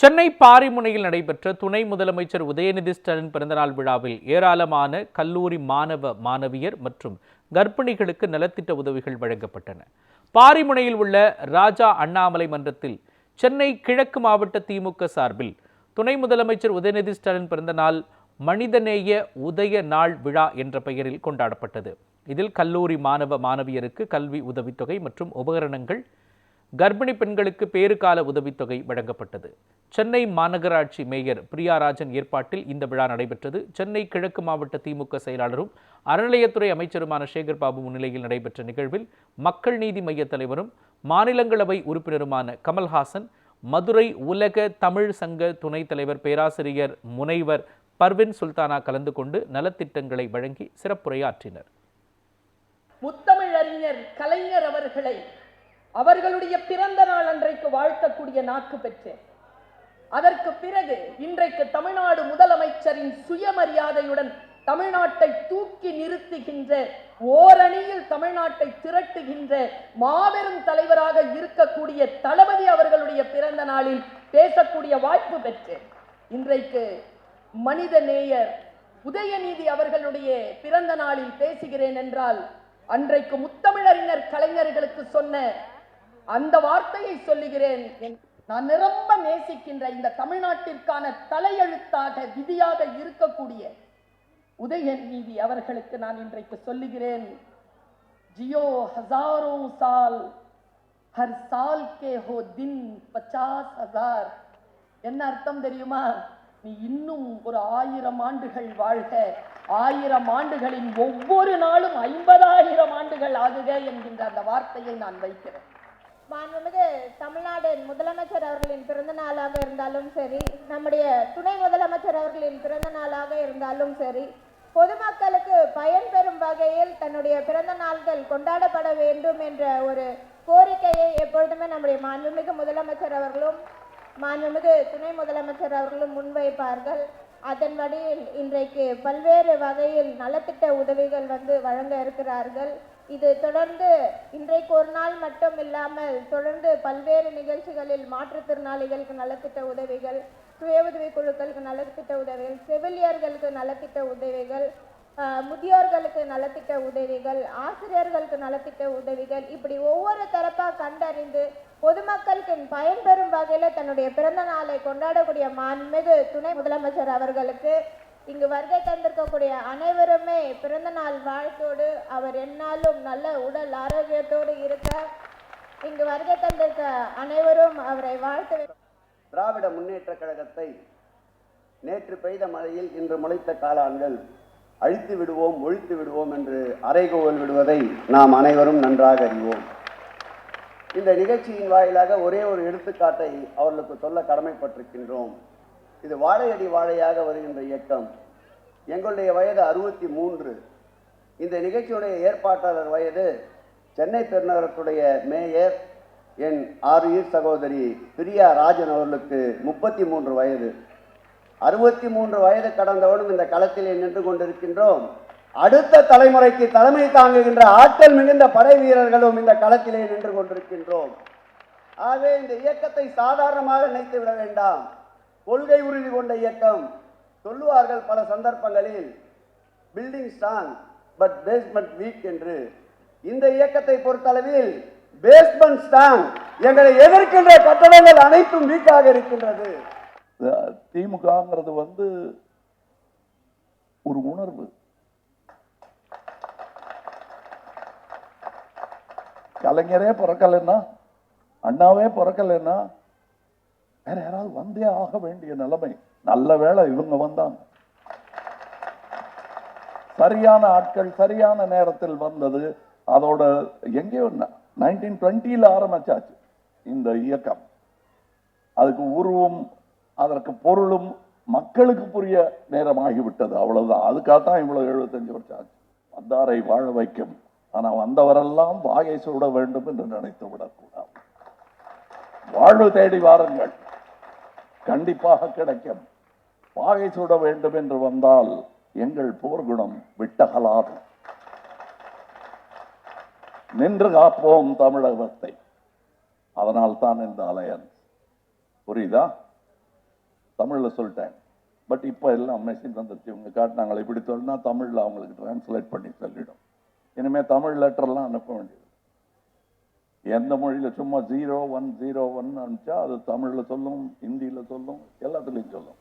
சென்னை பாரிமுனையில் நடைபெற்ற துணை முதலமைச்சர் உதயநிதி ஸ்டாலின் பிறந்தநாள் விழாவில் ஏராளமான கல்லூரி மாணவ மாணவியர் மற்றும் கர்ப்பிணிகளுக்கு நலத்திட்ட உதவிகள் வழங்கப்பட்டன. பாரிமுனையில் உள்ள ராஜா அண்ணாமலை மன்றத்தில் சென்னை கிழக்கு மாவட்ட திமுக சார்பில் துணை முதலமைச்சர் உதயநிதி ஸ்டாலின் பிறந்தநாள் மனிதநேய உதய நாள் விழா என்ற பெயரில் கொண்டாடப்பட்டது. இதில் கல்லூரி மாணவ மாணவியருக்கு கல்வி உதவித்தொகை மற்றும் உபகரணங்கள், கர்ப்பிணி பெண்களுக்கு பேறுகால உதவித்தொகை வழங்கப்பட்டது. சென்னை மாநகராட்சி மேயர் பிரியாராஜன் ஏற்பாட்டில் இந்த விழா நடைபெற்றது. சென்னை கிழக்கு மாவட்ட திமுக செயலாளரும் அறநிலையத்துறை அமைச்சருமான சேகர் பாபு முன்னிலையில் நடைபெற்ற நிகழ்வில் மக்கள் நீதி மைய தலைவரும் மாநிலங்களவை உறுப்பினருமான கமல்ஹாசன், மதுரை உலக தமிழ் சங்க துணைத் தலைவர் பேராசிரியர் முனைவர் பர்வின் சுல்தானா கலந்து கொண்டு நலத்திட்டங்களை வழங்கி சிறப்புரையாற்றினர். முத்தமிழறிஞர் கலைஞர் அவர்களை அவர்களுடைய பிறந்த நாள் அன்றைக்கு வாழ்த்தக்கூடிய நாக்கு பெற்றேன். அதற்கு பிறகு இன்றைக்கு தமிழ்நாடு முதலமைச்சரின் சுயமரியாதையுடன் தமிழ்நாட்டை தூக்கி நிறுத்துகின்ற, ஓரணியில் தமிழ்நாட்டை திரட்டுகின்ற மாபெரும் தலைவராக இருக்கக்கூடிய தளபதி அவர்களுடைய பிறந்த நாளில் பேசக்கூடிய வாய்ப்பு பெற்றேன். இன்றைக்கு மனித நேயர் உதயநிதி அவர்களுடைய பிறந்த நாளில் பேசுகிறேன் என்றால், அன்றைக்கு முத்தமிழறிஞர் கலைஞர்களுக்கு சொன்ன அந்த வார்த்தையை சொல்லுகிறேன். நான் நிரம்ப நேசிக்கின்ற இந்த தமிழ்நாட்டிற்கான தலையெழுத்தாக விதியாக இருக்கக்கூடிய உதயநிதி அவர்களுக்கு நான் இன்றைக்கு சொல்லுகிறேன், ஜியோ ஹசாரோ சால், ஹர் சால் கே ஹோ தின் 50,000. என்ன அர்த்தம் தெரியுமா? நீ இன்னும் ஒரு 1000 ஆண்டுகள் வாழ்க, 1000 ஆண்டுகளின் ஒவ்வொரு நாளும் 50,000 ஆண்டுகள் ஆகுக என்கின்ற அந்த வார்த்தையை நான் வைக்கிறேன். மாண்புமிகு தமிழ்நாடு முதலமைச்சர் அவர்களின் பிறந்த நாளாக இருந்தாலும் சரி, நம்முடைய துணை முதலமைச்சர் அவர்களின் பிறந்த நாளாக இருந்தாலும் சரி, பொதுமக்களுக்கு பயன்பெறும் வகையில் தன்னுடைய பிறந்த நாள்கள் கொண்டாடப்பட வேண்டும் என்ற ஒரு கோரிக்கையை எப்பொழுதுமே நம்முடைய மாண்புமிகு முதலமைச்சர் அவர்களும் மாண்புமிகு துணை முதலமைச்சர் அவர்களும் முன்வைப்பார்கள். அதன் வழியில் இன்றைக்கு பல்வேறு வகையில் நலத்திட்ட உதவிகள் வழங்க இருக்கிறார்கள். இது தொடர்ந்து இன்றைக்கு ஒரு நாள் மட்டும் இல்லாமல் தொடர்ந்து பல்வேறு நிகழ்ச்சிகளில் மாற்றுத்திறனாளிகளுக்கு நலத்திட்ட உதவிகள், சுய உதவி குழுக்களுக்கு நலத்திட்ட உதவிகள், செவிலியர்களுக்கு நலத்திட்ட உதவிகள், முதியோர்களுக்கு நலத்திட்ட உதவிகள், ஆசிரியர்களுக்கு நலத்திட்ட உதவிகள், இப்படி ஒவ்வொரு தரப்பாக கண்டறிந்து பொதுமக்களுக்கு பயன்பெறும் வகையில் தன்னுடைய பிறந்த நாளை கொண்டாடக்கூடிய மாண்புமிகு துணை முதலமைச்சர் அவர்களுக்கு இங்கு வருகை தந்திருக்கக்கூடிய அனைவருமே பிறந்த நாள் வாழ்த்தோடு, அவர் எந்நாளும் நல்ல உடல் ஆரோக்கியத்தோடு இருக்க இங்கு வருகை தந்திருக்க அனைவரும் அவரை வாழ்த்து. திராவிட முன்னேற்ற கழகத்தை நேற்று பெய்த மழையில் இன்று முளைத்த காளான்கள் அழித்து விடுவோம், ஒழித்து விடுவோம் என்று அறைகோவல் விடுவதை நாம் அனைவரும் நன்றாக அறிவோம். இந்த நிகழ்ச்சியின் வாயிலாக ஒரே ஒரு எடுத்துக்காட்டை அவர்களுக்கு சொல்ல கடமைப்பட்டிருக்கின்றோம். இது வாழையடி வாழையாக வருகின்ற இயக்கம். எங்களுடைய வயது 63. இந்த நிகழ்ச்சியுடைய ஏற்பாட்டாளர் வயது சென்னை பெருநகரத்துடைய மேயர் என் ஆறுயிர் சகோதரி பிரியா ராஜன் அவர்களுக்கு 33 வயது. 63 வயது கடந்தவனும் இந்த களத்திலே நின்று கொண்டிருக்கின்றோம். அடுத்த தலைமுறைக்கு தலைமை தாங்குகின்ற ஆற்றல் மிகுந்த படை வீரர்களும் இந்த களத்திலே நின்று கொண்டிருக்கின்றோம். ஆகவே இந்த இயக்கத்தை சாதாரணமாக நினைத்து விட வேண்டாம். கொள்கை உறுதி கொண்ட இயக்கம். சொல்லுவார்கள் பல சந்தர்ப்பங்களில், building strong but basement weak என்று. இந்த இயக்கத்தை பொறுத்தளவில் பேஸ்மெண்ட் ஸ்ட்ராங், எங்களை எதிர்க்கின்ற கட்டடங்கள் அனைத்தும் வீக்காக இருக்கின்றது. திமுகங்கிறது ஒரு உணர்வு. கலைஞரே பிறக்கலைன்னா, அண்ணாவே பிறக்கலைன்னா வேற யாராவது வந்தே ஆக வேண்டிய நிலைமை. நல்ல வேளை இவங்க வந்தாங்க. சரியான ஆட்கள் சரியான நேரத்தில் வந்தது. அதோட எங்கேயோ 1920 ஆரம்பிச்சாச்சு இந்த இயக்கம். அதுக்கு உருவம், அதற்கு பொருளும் மக்களுக்கு புரிய நேரமாகிவிட்டது. அவ்வளவுதான். அதுக்காகத்தான் இவ்வளவு 75 வருஷம் ஆச்சு. வந்தாரை வாழ வைக்கும். ஆனா வந்தவரெல்லாம் வாகை சூட வேண்டும் என்று நினைத்து விடக்கூடாது. வாழ்வு தேடி வாருங்கள், கண்டிப்பாக கிடைக்கும். வாகை சூட வேண்டும் என்று வந்தால் எங்கள் போர்க்குணம் விட்டகலாது. நின்று காப்போம் தமிழகத்தை. அதனால் தான் இந்த அலையன்ஸ். புரியுதா? தமிழில் சொல்லிட்டேன். பட் இப்போ எல்லாம் மெஷின் வந்துருச்சு. இவங்க காட்டினாங்களே இப்படி சொன்னா தமிழில் அவங்களுக்கு டிரான்ஸ்லேட் பண்ணி சொல்லிடும். இனிமேல் தமிழ் லெட்டர்லாம் அனுப்ப வேண்டியது. எந்த மொழியில் சும்மா 0101 அனுப்பிச்சா அது தமிழில் சொல்லும், ஹிந்தியில் சொல்லும், எல்லாத்துலேயும் சொல்லும்.